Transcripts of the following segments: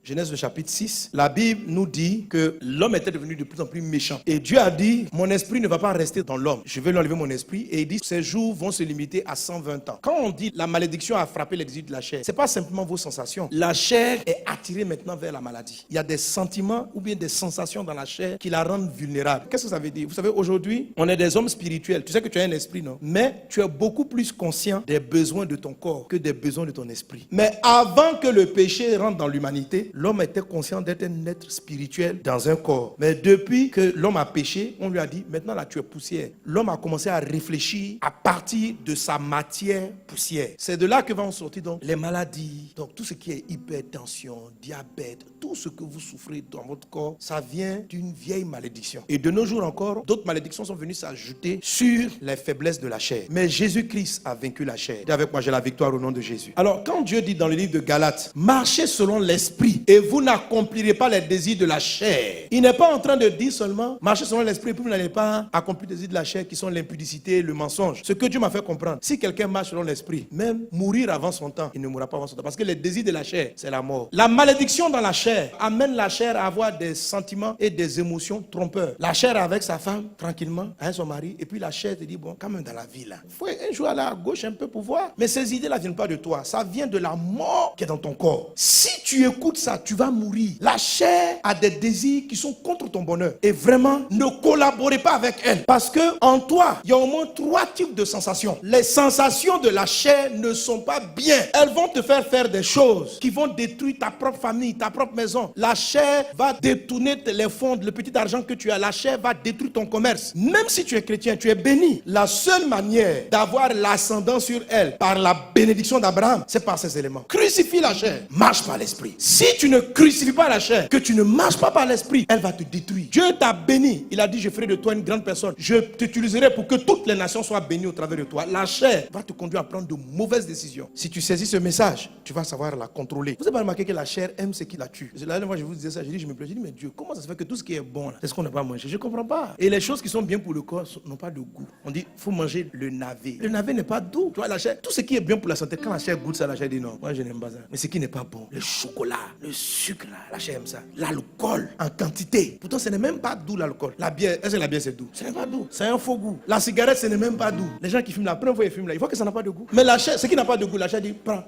Genèse le chapitre 6, la Bible nous dit que l'homme était devenu de plus en plus méchant. Et Dieu a dit, mon esprit ne va pas rester dans l'homme. Je vais lui enlever mon esprit. Et il dit, ses jours vont se limiter à 120 ans. Quand on dit la malédiction a frappé les désirs de la chair, c'est pas simplement vos sensations. La chair est attirée maintenant vers la maladie. Il y a des sentiments ou bien des sensations dans la chair qui la rendent vulnérable. Qu'est-ce que ça veut dire? Vous savez, aujourd'hui, on est des hommes spirituels. Tu sais que tu as un esprit, non? Mais tu es beaucoup plus conscient des besoins de ton corps que des besoins de ton esprit. Mais avant que le péché rentre dans l'humanité, l'homme était conscient d'être un être spirituel dans un corps. Mais depuis que l'homme a péché, on lui a dit, maintenant là tu es poussière. L'homme a commencé à réfléchir à partir de sa matière poussière. C'est de là que vont sortir donc les maladies, donc tout ce qui est hypertension, diabète, tout ce que vous souffrez dans votre corps, ça vient d'une vieille malédiction. Et de nos jours encore, d'autres malédictions sont venues s'ajouter sur les faiblesses de la chair. Mais Jésus-Christ a vaincu la chair. Dis avec moi, j'ai la victoire au nom de Jésus. Alors quand Dieu dit dans le livre de Galates, marchez selon l'esprit et vous n'accomplirez pas les désirs de la chair. Il n'est pas en train de dire seulement, marchez selon l'esprit et puis vous n'allez pas accomplir les désirs de la chair qui sont l'impudicité, le mensonge. Ce que Dieu m'a fait comprendre, si quelqu'un marche selon l'esprit, même mourir avant son temps, il ne mourra pas avant son temps. Parce que les désirs de la chair, c'est la mort. La malédiction dans la chair amène la chair à avoir des sentiments et des émotions trompeurs. La chair avec sa femme, tranquillement, avec son mari, et puis la chair te dit, bon, quand même dans la vie là, il faut un jour aller à gauche un peu pour voir. Mais ces idées-là ne viennent pas de toi, ça vient de la mort qui est dans ton corps. Si tu écoutes ça, tu vas mourir. La chair a des désirs qui sont contre ton bonheur. Et vraiment, ne collaborez pas avec elle. Parce que en toi, il y a au moins 3 types de sensations. Les sensations de la chair ne sont pas bien. Elles vont te faire des choses qui vont détruire ta propre famille, ta propre maison. La chair va détourner les fonds, le petit argent que tu as. La chair va détruire ton commerce. Même si tu es chrétien, tu es béni. La seule manière d'avoir l'ascendant sur elle par la bénédiction d'Abraham, c'est par ces éléments. Crucifie la chair, marche par l'esprit. Si tu ne crucifies pas la chair, que tu ne marches pas par l'esprit, elle va te détruire. Dieu t'a béni. Il a dit, je ferai de toi une grande personne. Je t'utiliserai pour que toutes les nations soient bénies au travers de toi. La chair va te conduire à prendre de mauvaises décisions. Si tu saisis ce message, tu vas savoir la contrôler. Vous avez pas remarqué que la chair aime ce qui la tue? La dernière fois, je vous disais ça, je me plaignais, mais Dieu, comment ça se fait que tout ce qui est bon, c'est ce qu'on n'a pas mangé? Je ne comprends pas. Et les choses qui sont bien pour le corps n'ont pas de goût. On dit, il faut manger le navet. Le navet n'est pas doux. Tu vois, la chair, tout ce qui est bien pour la santé, quand la chair goûte ça, la chair dit non, moi je n'aime pas ça. Mais ce qui n'est pas bon, le chocolat, le sucre, là, la chair aime ça. L'alcool en quantité. Pourtant, ce n'est même pas doux l'alcool. La bière, est-ce que la bière c'est doux? Ce n'est pas doux. C'est un faux goût. La cigarette, ce n'est même pas doux. Les gens qui fument la première fois, ils fument là, ils voient que ça n'a pas de goût. Mais la chair, ce qui n'a pas de goût, la chair dit prends.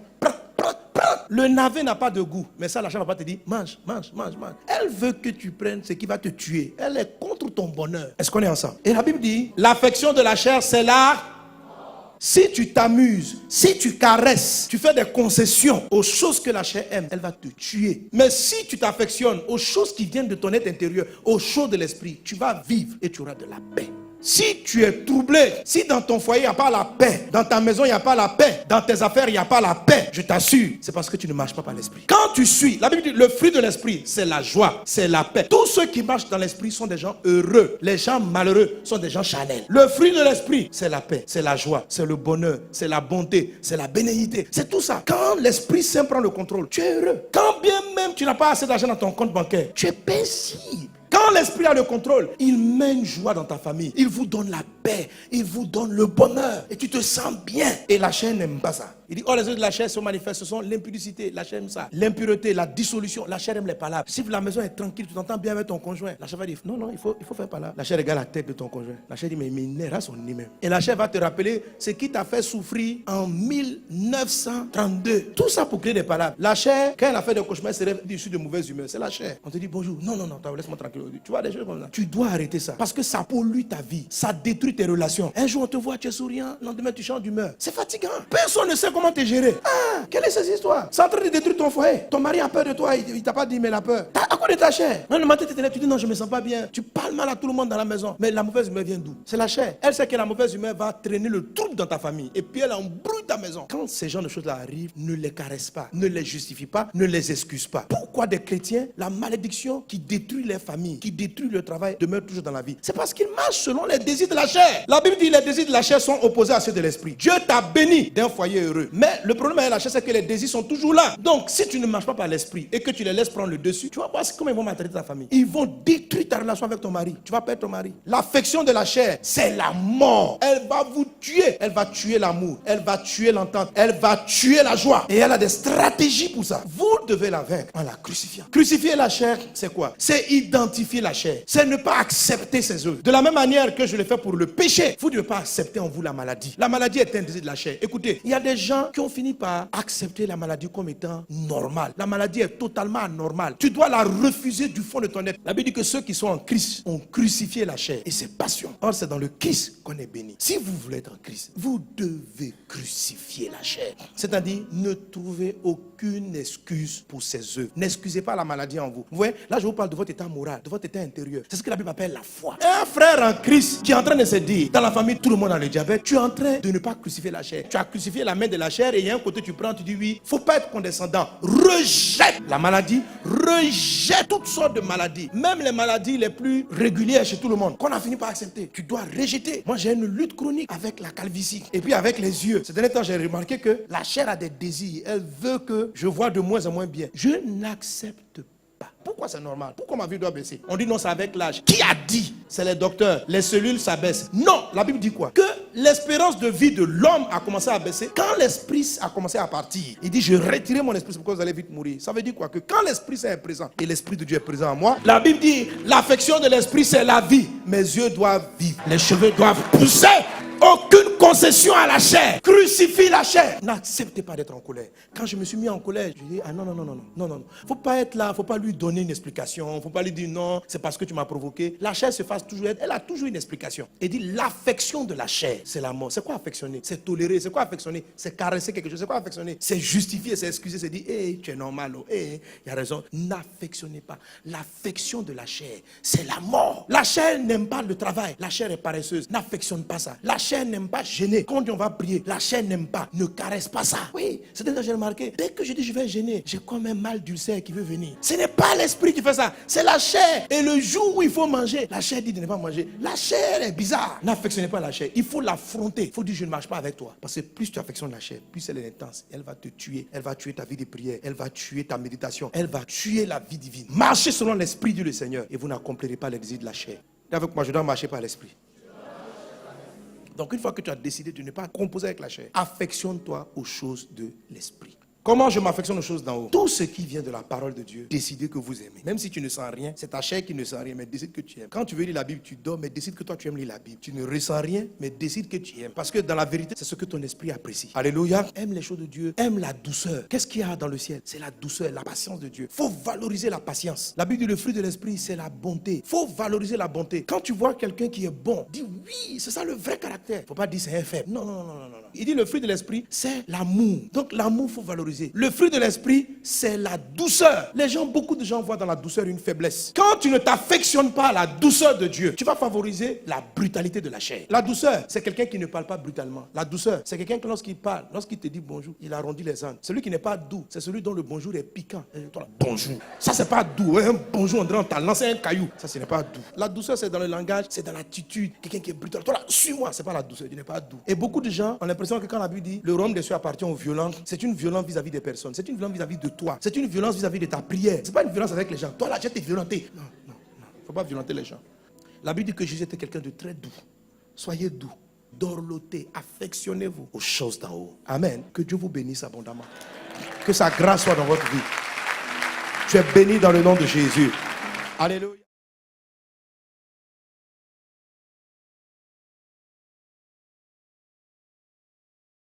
Le navet n'a pas de goût. Mais ça, la chair va pas te dire mange. Elle veut que tu prennes ce qui va te tuer. Elle est contre ton bonheur. Est-ce qu'on est ensemble? Et la Bible dit, l'affection de la chair, c'est là. Si tu t'amuses, si tu caresses, tu fais des concessions aux choses que la chair aime, elle va te tuer. Mais si tu t'affectionnes aux choses qui viennent de ton être intérieur, aux choses de l'esprit, tu vas vivre et tu auras de la paix. Si tu es troublé, si dans ton foyer il n'y a pas la paix, dans ta maison il n'y a pas la paix, dans tes affaires il n'y a pas la paix, je t'assure, c'est parce que tu ne marches pas par l'esprit. Quand tu suis, la Bible dit, le fruit de l'esprit, c'est la joie, c'est la paix. Tous ceux qui marchent dans l'esprit sont des gens heureux. Les gens malheureux sont des gens charnels. Le fruit de l'esprit, c'est la paix, c'est la joie, c'est le bonheur, c'est la bonté, c'est la bénédiction. C'est tout ça. Quand l'Esprit Saint prend le contrôle, tu es heureux. Quand bien même tu n'as pas assez d'argent dans ton compte bancaire, tu es paisible. Quand l'esprit a le contrôle, il mène joie dans ta famille. Il vous donne la paix. Il vous donne le bonheur. Et tu te sens bien. Et la chair n'aime pas ça. Il dit, oh, les œuvres de la chair se manifestent. Ce sont l'impudicité. La chair aime ça. L'impureté, la dissolution. La chair aime les palabres. Si la maison est tranquille, tu t'entends bien avec ton conjoint. La chair va dire, non, il faut faire palabres. La chair regarde la tête de ton conjoint. La chair dit, mais il n'est pas son nez même. Et la chair va te rappeler ce qui t'a fait souffrir en 1932. Tout ça pour créer des palabres. La chair, quand elle a fait des cauchemars, elle se réveille issu de mauvaise humeur. C'est la chair. On te dit, bonjour. Non, laisse-moi tranquille. Tu vois des choses comme ça. Tu dois arrêter ça. Parce que ça pollue ta vie. Ça détruit tes relations. Un jour, on te voit, tu es souriant. Le lendemain, tu changes d'humeur. C'est fatigant. Personne ne sait comment te gérer. Ah, quelle est cette histoire? C'est en train de détruire ton foyer. Ton mari a peur de toi. Il t'a pas dit, mais il a peur. À quoi de ta chair? Le matin, tu dis, non, je me sens pas bien. Tu parles mal à tout le monde dans la maison. Mais la mauvaise humeur vient d'où? C'est la chair. Elle sait que la mauvaise humeur va traîner le trouble dans ta famille. Et puis, elle embrouille ta maison. Quand ces genres de choses-là arrivent, ne les caresse pas. Ne les justifie pas. Ne les excuse pas. Pourquoi des chrétiens, la malédiction qui détruit les familles, qui détruit le travail, demeure toujours dans la vie? C'est parce qu'ils marchent selon les désirs de la chair. chair. La Bible dit que les désirs de la chair sont opposés à ceux de l'esprit. Dieu t'a béni d'un foyer heureux. Mais le problème avec la chair, c'est que les désirs sont toujours là. Donc, si tu ne marches pas par l'esprit et que tu les laisses prendre le dessus, tu vas voir comment ils vont maltraiter ta famille. Ils vont détruire ta relation avec ton mari. Tu vas perdre ton mari. L'affection de la chair, c'est la mort. Elle va vous tuer. Elle va tuer l'amour. Elle va tuer l'entente. Elle va tuer la joie. Et elle a des stratégies pour ça. Vous devez la vaincre en la crucifiant. Crucifier la chair, c'est quoi? C'est identifier la chair. C'est ne pas accepter ses œuvres. De la même manière que je l'ai fait pour le péché, vous ne devez pas accepter en vous la maladie. La maladie est un désir de la chair. Écoutez, il y a des gens qui ont fini par accepter la maladie comme étant normale. La maladie est totalement anormale. Tu dois la refuser du fond de ton être. La Bible dit que ceux qui sont en Christ ont crucifié la chair et ses passions. Or, c'est dans le Christ qu'on est béni. Si vous voulez être en Christ, vous devez crucifier la chair. C'est-à-dire, ne trouvez aucune excuse pour ces œuvres. N'excusez pas la maladie en vous. Vous voyez, là, je vous parle de votre état moral, de votre état intérieur. C'est ce que la Bible appelle la foi. Un frère en Christ qui est en train de se dire, dans la famille, tout le monde a le diabète, tu es en train de ne pas crucifier la chair. Tu as crucifié la main de la chair et il y a un côté, tu prends, tu dis oui, faut pas être condescendant. Rejette la maladie, rejette toutes sortes de maladies. Même les maladies les plus régulières chez tout le monde, qu'on a fini par accepter. Tu dois rejeter. Moi, j'ai une lutte chronique avec la calvitie. Et puis avec les yeux. Ces derniers temps, j'ai remarqué que la chair a des désirs. Elle veut que je vois de moins en moins bien. Je n'accepte pas. Pourquoi c'est normal? Pourquoi ma vie doit baisser? On dit non, c'est avec l'âge. Qui a dit? C'est les docteurs. Les cellules s'abaissent. Non, la Bible dit quoi? Que l'espérance de vie de l'homme a commencé à baisser quand l'esprit a commencé à partir. Il dit, je retirerai mon esprit parce que vous allez vite mourir. Ça veut dire quoi? Que quand l'esprit est présent et l'esprit de Dieu est présent en moi, la Bible dit, l'affection de l'esprit c'est la vie. Mes yeux doivent vivre. Les cheveux doivent pousser. Aucune concession à la chair. Crucifie la chair. N'acceptez pas d'être en colère. Quand je me suis mis en colère, je dis, ah non. Faut pas être là, faut pas lui donner une explication. Faut pas lui dire non, c'est parce que tu m'as provoqué. La chair se fasse toujours, elle a toujours une explication. Et dit, l'affection de la chair, c'est la mort. C'est quoi affectionner? C'est tolérer. C'est quoi affectionner? C'est caresser quelque chose. C'est quoi affectionner? C'est justifier, c'est excuser, c'est dire, tu es normal, il y a raison. N'affectionnez pas. L'affection de la chair, c'est la mort. La chair n'aime pas le travail. La chair est paresseuse. N'affectionne pas ça. La chair n'aime pas gêner. Quand on va prier, la chair n'aime pas. Ne caresse pas ça. Oui, c'est déjà j'ai remarqué. Dès que je dis je vais gêner, j'ai comme un mal d'ulcère qui veut venir. Ce n'est pas l'esprit qui fait ça, c'est la chair. Et le jour où il faut manger, la chair dit de ne pas manger. La chair est bizarre. N'affectionnez pas la chair. Il faut l'affronter. Il faut dire je ne marche pas avec toi. Parce que plus tu affectionnes la chair, plus elle est intense. Elle va te tuer. Elle va tuer ta vie de prière. Elle va tuer ta méditation. Elle va tuer la vie divine. Marchez selon l'esprit, dit le Seigneur, et vous n'accomplirez pas les désirs de la chair. Avec moi, je dois marcher par l'esprit. Donc une fois que tu as décidé de ne pas composer avec la chair, affectionne-toi aux choses de l'esprit. Comment je m'affectionne aux choses d'en haut? Tout ce qui vient de la parole de Dieu, décidez que vous aimez. Même si tu ne sens rien, c'est ta chair qui ne sent rien, mais décide que tu aimes. Quand tu veux lire la Bible, tu dors, mais décide que toi tu aimes lire la Bible. Tu ne ressens rien, mais décide que tu aimes. Parce que dans la vérité, c'est ce que ton esprit apprécie. Alléluia. Aime les choses de Dieu, aime la douceur. Qu'est-ce qu'il y a dans le ciel? C'est la douceur, la patience de Dieu. Faut valoriser la patience. La Bible dit le fruit de l'esprit, c'est la bonté. Faut valoriser la bonté. Quand tu vois quelqu'un qui est bon, dis oui, c'est ça le vrai caractère. Faut pas dire c'est un faible. Non. Il dit le fruit de l'esprit, c'est l'amour. Donc l'amour, faut valoriser. Le fruit de l'esprit, c'est la douceur. Beaucoup de gens voient dans la douceur une faiblesse. Quand tu ne t'affectionnes pas à la douceur de Dieu, tu vas favoriser la brutalité de la chair. La douceur, c'est quelqu'un qui ne parle pas brutalement. La douceur, c'est quelqu'un qui lorsqu'il parle, lorsqu'il te dit bonjour, il arrondit les angles. Celui qui n'est pas doux, c'est celui dont le bonjour est piquant. Bonjour. Ça, c'est pas doux. Un bonjour, on dirait on t'a lancé un caillou. Ça, ce n'est pas doux. La douceur, c'est dans le langage, c'est dans l'attitude. Quelqu'un qui est brutal. Toi là, suis-moi. C'est pas la douceur, il n'est pas doux. Et beaucoup de gens ont l'impression que quand la Bible dit le royaume des cieux appartient aux violents, c'est une violence vis-à-vis des personnes. C'est une violence vis-à-vis de toi. C'est une violence vis-à-vis de ta prière. C'est pas une violence avec les gens. Toi là, tu es violenté. Non. Faut pas violenter les gens. La Bible dit que Jésus était quelqu'un de très doux. Soyez doux. Dorlotez. Affectionnez-vous aux choses d'en haut. Amen. Que Dieu vous bénisse abondamment. Que sa grâce soit dans votre vie. Tu es béni dans le nom de Jésus. Alléluia.